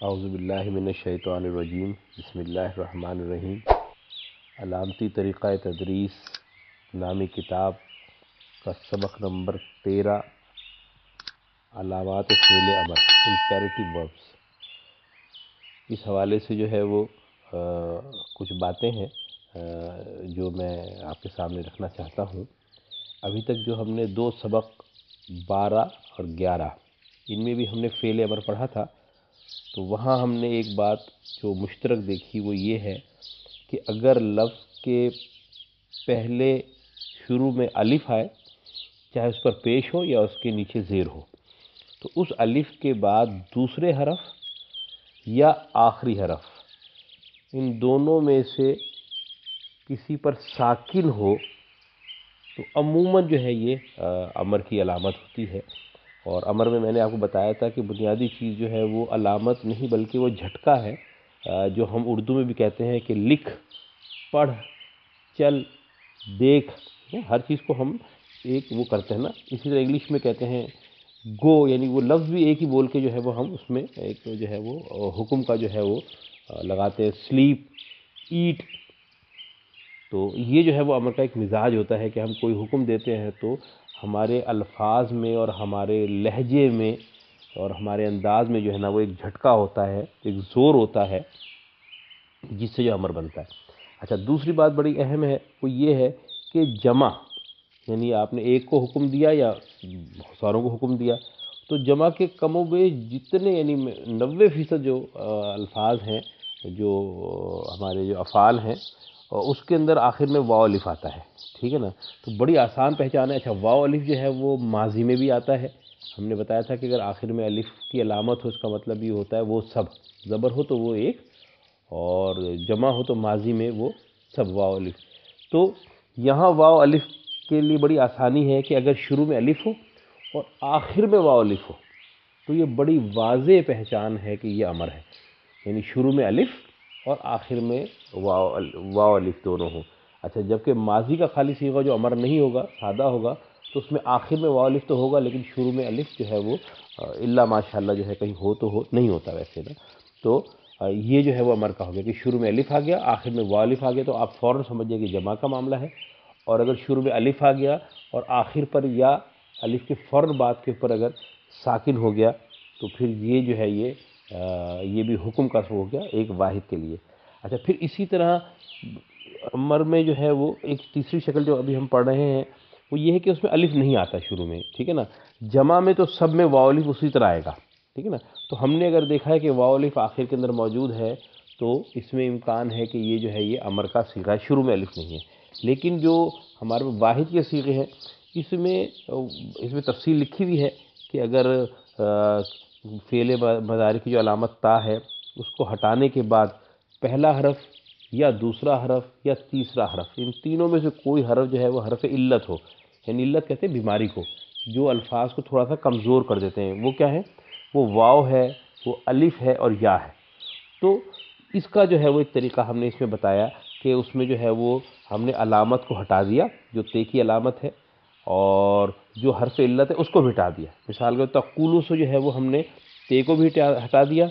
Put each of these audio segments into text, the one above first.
اعوذ باللہ من الشیطان الرجیم، بسم اللہ الرحمن الرحیم۔ علامتی طریقہ تدریس نامی کتاب کا سبق نمبر 13، علامات فعل امر، امپیریٹیو وربس۔ اس حوالے سے جو ہے وہ کچھ باتیں ہیں جو میں آپ کے سامنے رکھنا چاہتا ہوں۔ ابھی تک جو ہم نے دو سبق 12 اور 11 ان میں بھی ہم نے فعل امر پڑھا تھا، تو وہاں ہم نے ایک بات جو مشترک دیکھی وہ یہ ہے کہ اگر لفظ کے پہلے شروع میں الف آئے، چاہے اس پر پیش ہو یا اس کے نیچے زیر ہو، تو اس الف کے بعد دوسرے حرف یا آخری حرف، ان دونوں میں سے کسی پر ساکن ہو تو عموماً جو ہے یہ امر کی علامت ہوتی ہے۔ اور امر میں نے آپ کو بتایا تھا کہ بنیادی چیز جو ہے وہ علامت نہیں بلکہ وہ جھٹکا ہے، جو ہم اردو میں بھی کہتے ہیں کہ لکھ، پڑھ، چل، دیکھ، ہر چیز کو ہم ایک وہ کرتے ہیں نا۔ اسی طرح انگلش میں کہتے ہیں گو، یعنی وہ لفظ بھی ایک ہی بول کے جو ہے وہ ہم اس میں ایک جو ہے وہ حکم کا جو ہے وہ لگاتے ہیں، سلیپ، ایٹ۔ تو یہ جو ہے وہ امر کا ایک مزاج ہوتا ہے کہ ہم کوئی حکم دیتے ہیں تو ہمارے الفاظ میں اور ہمارے لہجے میں اور ہمارے انداز میں جو ہے نا وہ ایک جھٹکا ہوتا ہے، ایک زور ہوتا ہے جس سے جو امر بنتا ہے۔ اچھا، دوسری بات بڑی اہم ہے، وہ یہ ہے کہ جمع، یعنی آپ نے ایک کو حکم دیا یا ساروں کو حکم دیا، تو جمع کے کم و بیش جتنے، یعنی 90% جو الفاظ ہیں، جو ہمارے جو افعال ہیں، اس کے اندر آخر میں واو الف آتا ہے، ٹھیک ہے نا۔ تو بڑی آسان پہچان ہے۔ اچھا، واو الف جو ہے وہ ماضی میں بھی آتا ہے۔ ہم نے بتایا تھا کہ اگر آخر میں الف کی علامت ہو، اس کا مطلب یہ ہوتا ہے وہ سب، زبر ہو تو وہ ایک، اور جمع ہو تو ماضی میں وہ سب واو الف۔ تو یہاں واو الف کے لیے بڑی آسانی ہے کہ اگر شروع میں الف ہو اور آخر میں واو الف ہو تو یہ بڑی واضح پہچان ہے کہ یہ امر ہے، یعنی شروع میں الف اور آخر میں واو الف دونوں ہوں۔ اچھا، جبکہ ماضی کا خالی صیغہ جو امر نہیں ہوگا، سادہ ہوگا، تو اس میں آخر میں واو الف تو ہوگا لیکن شروع میں الف جو ہے وہ الا ماشاءاللہ جو ہے کہیں ہو تو ہو، نہیں ہوتا ویسے نا۔ تو یہ جو ہے وہ امر کا ہو گیا کہ شروع میں الف آ گیا، آخر میں واو الف آ گیا، تو آپ فوراً سمجھیں کہ جمع کا معاملہ ہے۔ اور اگر شروع میں الف آ گیا اور آخر پر یا الف کے فوراً بعد کے اوپر اگر ساکن ہو گیا تو پھر یہ جو ہے یہ بھی حکم کا ہو گیا ایک واحد کے لیے۔ اچھا، پھر اسی طرح امر میں جو ہے وہ ایک تیسری شکل جو ابھی ہم پڑھ رہے ہیں وہ یہ ہے کہ اس میں الف نہیں آتا شروع میں، ٹھیک ہے نا۔ جمع میں تو سب میں واو الف اسی طرح آئے گا، ٹھیک ہے نا۔ تو ہم نے اگر دیکھا ہے کہ واو الف آخر کے اندر موجود ہے تو اس میں امکان ہے کہ یہ جو ہے یہ امر کا صیغہ ہے، شروع میں الف نہیں ہے۔ لیکن جو ہمارے واحد کے صیغے ہیں اس میں تفصیل لکھی ہوئی ہے کہ اگر فعل مضارع کی جو علامت تا ہے اس کو ہٹانے کے بعد پہلا حرف یا دوسرا حرف یا تیسرا حرف، ان تینوں میں سے کوئی حرف جو ہے وہ حرف علت ہو، یعنی علت کہتے ہیں بیماری کو، جو الفاظ کو تھوڑا سا کمزور کر دیتے ہیں، وہ کیا ہے؟ وہ واو ہے، وہ الف ہے اور یا ہے۔ تو اس کا جو ہے وہ ایک طریقہ ہم نے اس میں بتایا کہ اس میں جو ہے وہ ہم نے علامت کو ہٹا دیا، جو تے کی علامت ہے، اور جو حرف علت ہے اس کو بھی ہٹا دیا۔ مثال کے تقولو سے جو ہے وہ ہم نے تے کو بھی ہٹا دیا،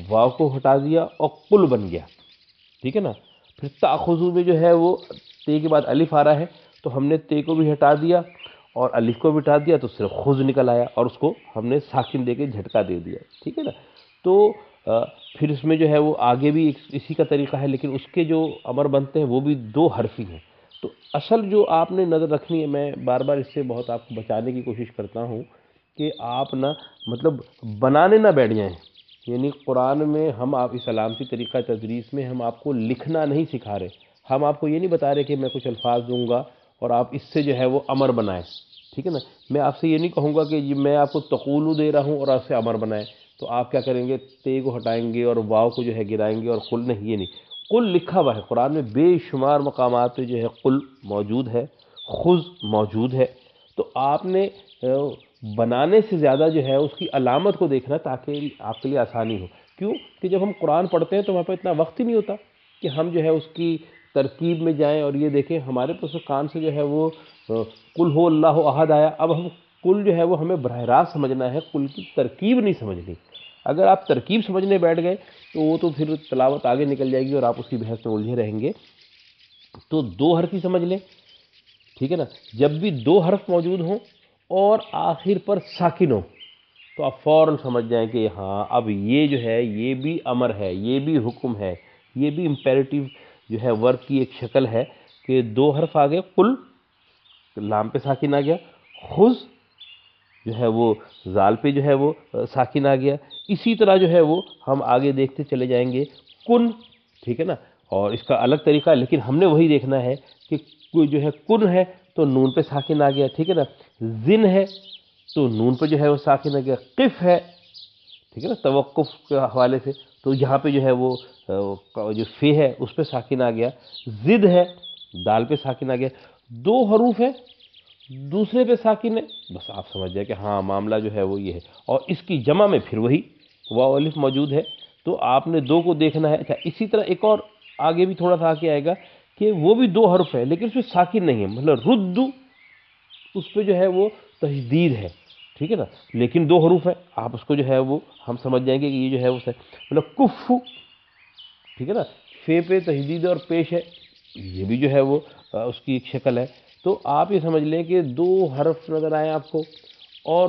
واو کو ہٹا دیا اور قل بن گیا، ٹھیک ہے نا۔ پھر تاخذو میں جو ہے وہ تے کے بعد الف آ رہا ہے تو ہم نے تے کو بھی ہٹا دیا اور الف کو بھی ہٹا دیا تو صرف خذ نکل آیا، اور اس کو ہم نے ساکن دے کے جھٹکا دے دیا، ٹھیک ہے نا۔ تو پھر اس میں جو ہے وہ آگے بھی اسی کا طریقہ ہے، لیکن اس کے جو امر بنتے ہیں وہ بھی دو حرفی ہیں۔ تو اصل جو آپ نے نظر رکھنی ہے، میں بار بار اس سے بہت آپ کو بچانے کی کوشش کرتا ہوں کہ آپ نہ مطلب بنانے نہ بیٹھ جائیں، یعنی قرآن میں ہم آپ اس علامتی طریقہ تدریس میں ہم آپ کو لکھنا نہیں سکھا رہے، ہم آپ کو یہ نہیں بتا رہے کہ میں کچھ الفاظ دوں گا اور آپ اس سے جو ہے وہ امر بنائیں، ٹھیک ہے نا۔ میں آپ سے یہ نہیں کہوں گا کہ میں آپ کو تقولو دے رہا ہوں اور آپ سے امر بنائیں، تو آپ کیا کریں گے؟ تے کو ہٹائیں گے اور واو کو جو ہے گرائیں گے اور قل نہیں، یہ نہیں۔ قل لکھا ہوا ہے قرآن میں، بے شمار مقامات پہ جو ہے قل موجود ہے، خذ موجود ہے۔ تو آپ نے بنانے سے زیادہ جو ہے اس کی علامت کو دیکھنا تاکہ آپ کے لیے آسانی ہو۔ کیوں کہ جب ہم قرآن پڑھتے ہیں تو وہاں پہ اتنا وقت ہی نہیں ہوتا کہ ہم جو ہے اس کی ترکیب میں جائیں اور یہ دیکھیں۔ ہمارے پاس کان سے جو ہے وہ قل ہو اللہ احد آیا، اب ہم قل جو ہے وہ ہمیں براہ راست سمجھنا ہے، قل کی ترکیب نہیں سمجھنی۔ اگر آپ ترکیب سمجھنے بیٹھ گئے تو وہ تو پھر تلاوت آگے نکل جائے گی اور آپ اس کی بحث میں الجھے رہیں گے. تو دو حرف ہی سمجھ لیں، ٹھیک ہے نا. جب بھی دو حرف موجود ہوں اور آخر پر ساکن ہو تو آپ فوراً سمجھ جائیں کہ ہاں اب یہ جو ہے یہ بھی امر ہے، یہ بھی حکم ہے، یہ بھی امپیریٹیو جو ہے ورب کی ایک شکل ہے کہ دو حرف آ گئے، قل لام پہ ساکن آ گیا، خذ جو ہے وہ زال پہ جو ہے وہ ساکن آ گیا. اسی طرح جو ہے وہ ہم آگے دیکھتے چلے جائیں گے. کن، ٹھیک ہے نا، اور اس کا الگ طریقہ ہے لیکن ہم نے وہی دیکھنا ہے کہ جو ہے کن ہے تو نون پہ ساکن آ گیا، ٹھیک ہے نا. زن ہے تو نون پہ جو ہے وہ ساکن آ گیا. قف ہے، ٹھیک ہے نا، توقف کے حوالے سے تو یہاں پہ جو ہے وہ جو فے ہے اس پہ ساکن آ گیا. زد ہے، دال پہ ساکن آ گیا. دو حروف ہے، دوسرے پہ ساکن ہے، بس آپ سمجھ جائیں کہ ہاں معاملہ جو ہے وہ یہ ہے. اور اس کی جمع میں پھر وہی واو الف موجود ہے تو آپ نے دو کو دیکھنا ہے. اچھا اسی طرح ایک اور آگے بھی تھوڑا سا آگے آئے گا کہ وہ بھی دو حرف ہے لیکن اس پہ ساکن نہیں ہے، مطلب ردو اس پہ جو ہے وہ تشدید ہے، ٹھیک ہے نا، لیکن دو حروف ہے. آپ اس کو جو ہے وہ ہم سمجھ جائیں گے کہ یہ جو ہے وہ مطلب کف، ٹھیک ہے نا. فے پہ تشدید اور پیش ہے، یہ بھی جو ہے وہ اس کی ایک شکل ہے. تو آپ یہ سمجھ لیں کہ دو حرف نظر آئے آپ کو اور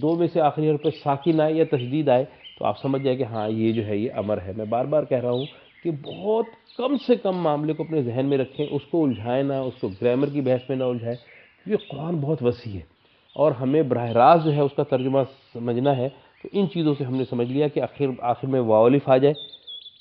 دو میں سے آخری حرف پہ ساکن آئے یا تشدید آئے تو آپ سمجھ جائیں کہ ہاں یہ جو ہے یہ امر ہے. میں بار بار کہہ رہا ہوں کہ بہت کم سے کم معاملے کو اپنے ذہن میں رکھیں، اس کو الجھائیں نہ، اس کو گرامر کی بحث میں نہ الجھائیں، کیونکہ قرآن بہت وسیع ہے اور ہمیں براہ راست جو ہے اس کا ترجمہ سمجھنا ہے. تو ان چیزوں سے ہم نے سمجھ لیا کہ آخر میں واو الف آ جائے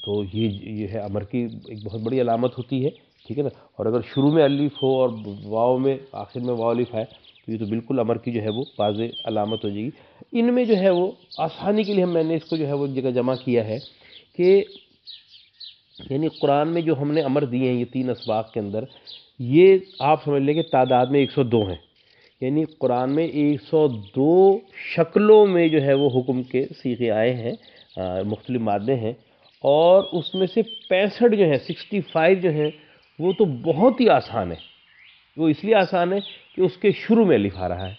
تو یہ ہے امر کی ایک بہت بڑی علامت ہوتی ہے، ٹھیک ہے نا. اور اگر شروع میں الف ہو اور واو میں آخر میں واو الف آئے تو یہ تو بالکل امر کی جو ہے وہ واضح علامت ہو جائے گی. ان میں جو ہے وہ آسانی کے لیے میں نے اس کو جو ہے وہ ایک جگہ جمع کیا ہے کہ یعنی قرآن میں جو ہم نے امر دیے ہیں یہ تین اسباق کے اندر، یہ آپ سمجھ لیں کہ تعداد میں 102 ہیں. یعنی قرآن میں 102 شکلوں میں جو ہے وہ حکم کے صیغے آئے ہیں، مختلف مادے ہیں، اور اس میں سے 65 جو ہیں 65 جو ہیں وہ تو بہت ہی آسان ہے. وہ اس لیے آسان ہے کہ اس کے شروع میں الف آ رہا ہے،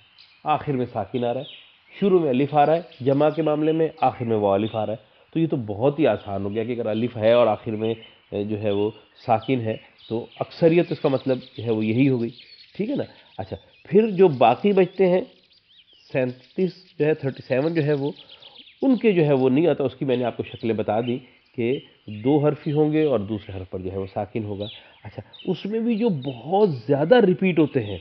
آخر میں ساکن آ رہا ہے. شروع میں الف آ رہا ہے جمع کے معاملے میں، آخر میں وہ الف آ رہا ہے. تو یہ تو بہت ہی آسان ہو گیا کہ اگر الف ہے اور آخر میں جو ہے وہ ساکن ہے تو اکثریت اس کا مطلب جو ہے وہ یہی ہو گئی، ٹھیک ہے نا. اچھا پھر جو باقی بچتے ہیں 37 جو ہے 37 جو ہے وہ ان کے جو ہے وہ نہیں آتا. اس کی میں نے آپ کو شکلیں بتا دی کہ دو حرفی ہوں گے اور دوسرے حرف پر جو ہے وہ ساکن ہوگا. اچھا اس میں بھی جو بہت زیادہ ریپیٹ ہوتے ہیں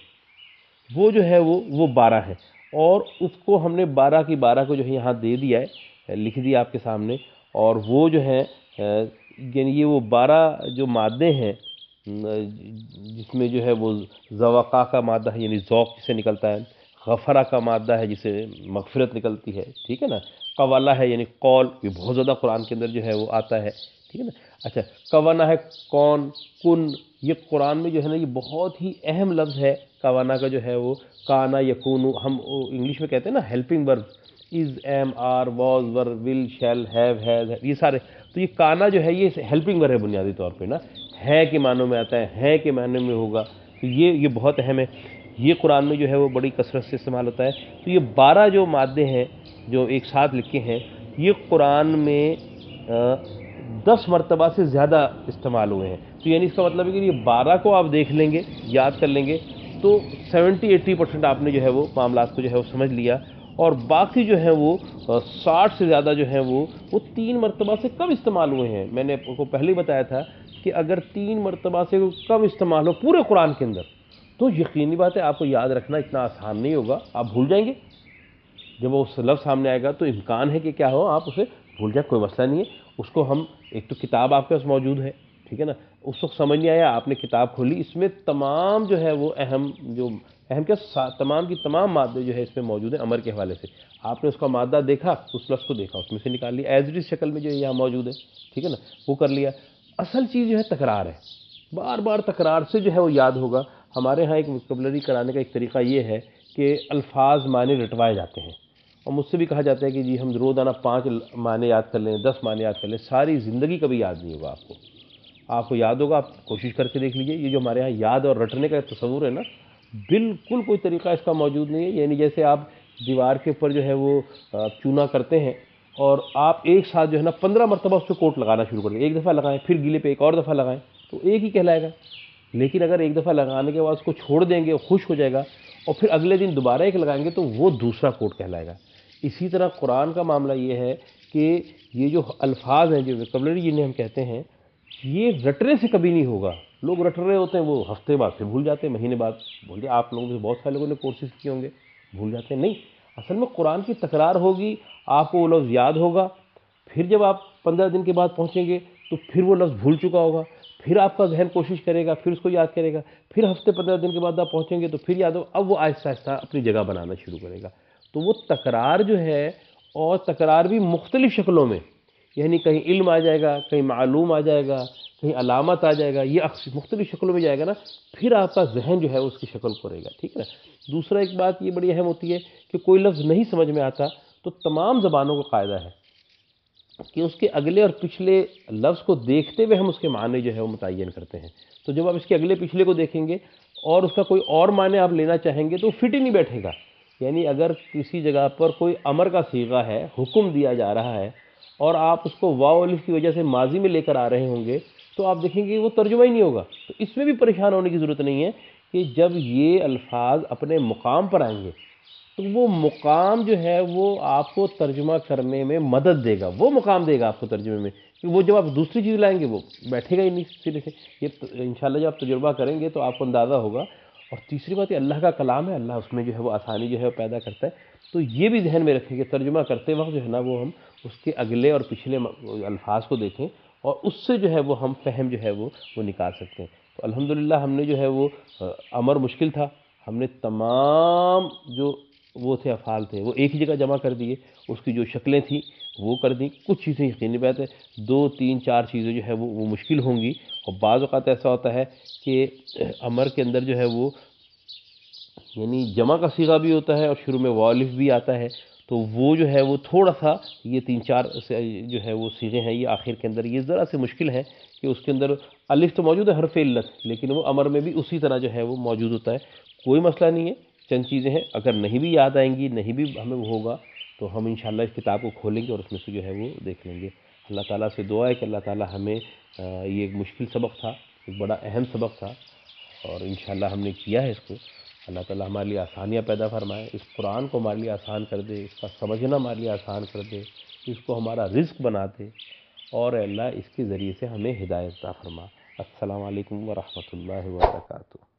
وہ جو ہے وہ 12 ہیں، اور اس کو ہم نے 12 کی 12 کو جو ہے یہاں دے دیا ہے، لکھ دیا آپ کے سامنے. اور وہ جو ہے یعنی یہ وہ 12 جو مادے ہیں جس میں جو ہے وہ ذوقا کا مادہ ہے یعنی ذوق سے نکلتا ہے، غفرہ کا مادہ ہے جسے مغفرت نکلتی ہے، ٹھیک ہے نا. قوالا ہے یعنی قول، یہ بہت زیادہ قرآن کے اندر جو ہے وہ آتا ہے، ٹھیک ہے نا. اچھا کوانا ہے کون، کن، یہ قرآن میں جو ہے نا یہ بہت ہی اہم لفظ ہے. کوانا کا جو ہے وہ کانا یکونو، ہم انگلش میں کہتے ہیں نا helping verb, is, am, are, was, were, will, shall, have, has, یہ سارے. تو یہ کانا جو ہے یہ ہیلپنگ ورب ہے بنیادی طور پہ نا، ہے کے معنوں میں آتا ہے کے معنوں میں ہوگا. تو یہ بہت اہم ہے، یہ قرآن میں جو ہے وہ بڑی کثرت سے استعمال ہوتا ہے. تو یہ 12 جو مادے ہیں جو ایک ساتھ لکھے ہیں یہ قرآن میں 10 مرتبہ سے زیادہ استعمال ہوئے ہیں. تو یعنی اس کا مطلب ہے کہ یہ 12 کو آپ دیکھ لیں گے، یاد کر لیں گے تو 70-80% آپ نے جو ہے وہ معاملات کو جو ہے وہ سمجھ لیا. اور باقی جو ہیں وہ 60 سے زیادہ جو ہیں وہ 3 مرتبہ سے کم استعمال ہوئے ہیں. میں نے آپ کو پہلے ہی بتایا تھا کہ اگر 3 مرتبہ سے کم استعمال ہو پورے قرآن کے اندر تو یقینی بات ہے آپ کو یاد رکھنا اتنا آسان نہیں ہوگا، آپ بھول جائیں گے. جب وہ اس لفظ سامنے آئے گا تو امکان ہے کہ کیا ہو آپ اسے بھول جائیں، کوئی مسئلہ نہیں ہے. اس کو ہم ایک تو کتاب آپ کے پاس موجود ہے، ٹھیک ہے نا، اس وقت سمجھ نہیں آیا آپ نے کتاب کھولی، اس میں تمام جو ہے وہ اہم کیا تمام کی تمام مادے جو ہے اس میں موجود ہیں امر کے حوالے سے. آپ نے اس کا مادہ دیکھا، اس لفظ کو دیکھا، اس میں سے نکال لیا ایز اٹ از شکل میں جو یہاں موجود ہے، ٹھیک ہے نا، وہ کر لیا. اصل چیز جو ہے تکرار ہے، بار بار تکرار سے جو ہے وہ یاد ہوگا. ہمارے ہاں ایک وکیبلری کرانے کا ایک طریقہ یہ ہے کہ الفاظ معنی رٹوائے جاتے ہیں، اور مجھ سے بھی کہا جاتا ہے کہ جی ہم روزانہ 5 معنی یاد کر لیں، 10 معنی یاد کر لیں. ساری زندگی کبھی یاد نہیں ہوگا آپ کو یاد ہوگا، آپ کوشش کر کے دیکھ لیجئے. یہ جو ہمارے ہاں یاد اور رٹنے کا تصور ہے نا، بالکل کوئی طریقہ اس کا موجود نہیں ہے. یعنی جیسے آپ دیوار کے اوپر جو ہے وہ چونا کرتے ہیں اور آپ ایک ساتھ جو ہے نا 15 مرتبہ اس پہ کوٹ لگانا شروع کر دیں، ایک دفعہ لگائیں پھر گلے پہ ایک اور دفعہ لگائیں تو ایک ہی کہلائے گا. لیکن اگر ایک دفعہ لگانے کے بعد اس کو چھوڑ دیں گے، خوش ہو جائے گا، اور پھر اگلے دن دوبارہ ایک لگائیں گے تو وہ دوسرا کوٹ کہلائے گا. اسی طرح قرآن کا معاملہ یہ ہے کہ یہ جو الفاظ ہیں، جو ویکیبلری جنہیں ہم کہتے ہیں، یہ رٹنے سے کبھی نہیں ہوگا. لوگ رٹ رہے ہوتے ہیں، وہ ہفتے بعد پھر بھول جاتے ہیں، مہینے بعد بھول جاتے. آپ لوگوں میں سے بہت سارے لوگوں نے کورسز کیے ہوں گے، بھول جاتے ہیں. نہیں، اصل میں قرآن کی تکرار ہوگی، آپ کو وہ لفظ یاد ہوگا، پھر جب آپ 15 دن کے بعد پہنچیں گے تو پھر وہ لفظ بھول چکا ہوگا، پھر آپ کا ذہن کوشش کرے گا، پھر اس کو یاد کرے گا، پھر ہفتے 15 دن کے بعد آپ پہنچیں گے تو پھر یاد ہو، اب وہ آہستہ آہستہ اپنی جگہ بنانا شروع کرے گا. تو وہ تکرار جو ہے، اور تکرار بھی مختلف شکلوں میں، یعنی کہیں علم آ جائے گا، کہیں معلوم آ جائے گا، کہیں علامت آ جائے گا، یہ مختلف شکلوں میں جائے گا نا، پھر آپ کا ذہن جو ہے اس کی شکل کو رہے گا. ٹھیک ہے نا. دوسرا ایک بات یہ بڑی اہم ہوتی ہے کہ کوئی لفظ نہیں سمجھ میں آتا تو تمام زبانوں کا قاعدہ ہے کہ اس کے اگلے اور پچھلے لفظ کو دیکھتے ہوئے ہم اس کے معنی جو ہے وہ متعین کرتے ہیں. تو جب آپ اس کے اگلے پچھلے کو دیکھیں گے اور اس کا کوئی اور معنی آپ لینا چاہیں گے تو فٹ ہی نہیں بیٹھے گا. یعنی اگر کسی جگہ پر کوئی امر کا صیغہ ہے، حکم دیا جا رہا ہے، اور آپ اس کو واو الف کی وجہ سے ماضی میں لے کر آ رہے ہوں گے تو آپ دیکھیں گے وہ ترجمہ ہی نہیں ہوگا. تو اس میں بھی پریشان ہونے کی ضرورت نہیں ہے کہ جب یہ الفاظ اپنے مقام پر آئیں گے تو وہ مقام جو ہے وہ آپ کو ترجمہ کرنے میں مدد دے گا، وہ مقام دے گا آپ کو ترجمے میں. کہ وہ جب آپ دوسری چیز لائیں گے وہ بیٹھے گا ہی نہیں سرے سے. یہ انشاءاللہ جب آپ تجربہ کریں گے تو آپ کو اندازہ ہوگا. اور تیسری بات، یہ اللہ کا کلام ہے، اللہ اس میں جو ہے وہ آسانی جو ہے وہ پیدا کرتا ہے. تو یہ بھی ذہن میں رکھیں کہ ترجمہ کرتے وقت جو ہے نا وہ ہم اس کے اگلے اور پچھلے الفاظ کو دیکھیں اور اس سے جو ہے وہ ہم فہم جو ہے وہ نکال سکتے ہیں. تو الحمدللہ ہم نے جو ہے وہ امر مشکل تھا، ہم نے تمام جو وہ تھے افعال تھے وہ ایک ہی جگہ جمع کر دیے، اس کی جو شکلیں تھیں وہ کر دیں. کچھ چیزیں یقینی بات ہے، 2 3 4 چیزیں جو ہے وہ مشکل ہوں گی. اور بعض اوقات ایسا ہوتا ہے کہ امر کے اندر جو ہے وہ یعنی جمع کا صیغہ بھی ہوتا ہے اور شروع میں واو الف بھی آتا ہے، تو وہ جو ہے وہ تھوڑا سا یہ 3 4 جو ہے وہ صیغے ہیں یہ آخر کے اندر یہ ذرا سے مشکل ہے کہ اس کے اندر الف تو موجود ہے حرف علت، لیکن وہ امر میں بھی اسی طرح جو ہے وہ موجود ہوتا ہے. کوئی مسئلہ نہیں ہے، چند چیزیں ہیں، اگر نہیں بھی یاد آئیں گی، نہیں بھی ہمیں وہ ہوگا تو ہم انشاءاللہ اس کتاب کو کھولیں گے اور اس میں سے جو ہے وہ دیکھ لیں گے. اللہ تعالیٰ سے دعا ہے کہ اللہ تعالیٰ ہمیں یہ ایک مشکل سبق تھا، ایک بڑا اہم سبق تھا، اور انشاءاللہ ہم نے کیا ہے اس کو. اللہ تعالیٰ ہمارے لیے آسانیاں پیدا فرمائے، اس قرآن کو ہمارے لیے آسان کر دے، اس کا سمجھنا ہمارے لیے آسان کر دے، اس کو ہمارا رزق بنا دے، اور اے اللہ اس کے ذریعے سے ہمیں ہدایت عطا فرما. السلام علیکم ورحمۃ اللہ وبرکاتہ.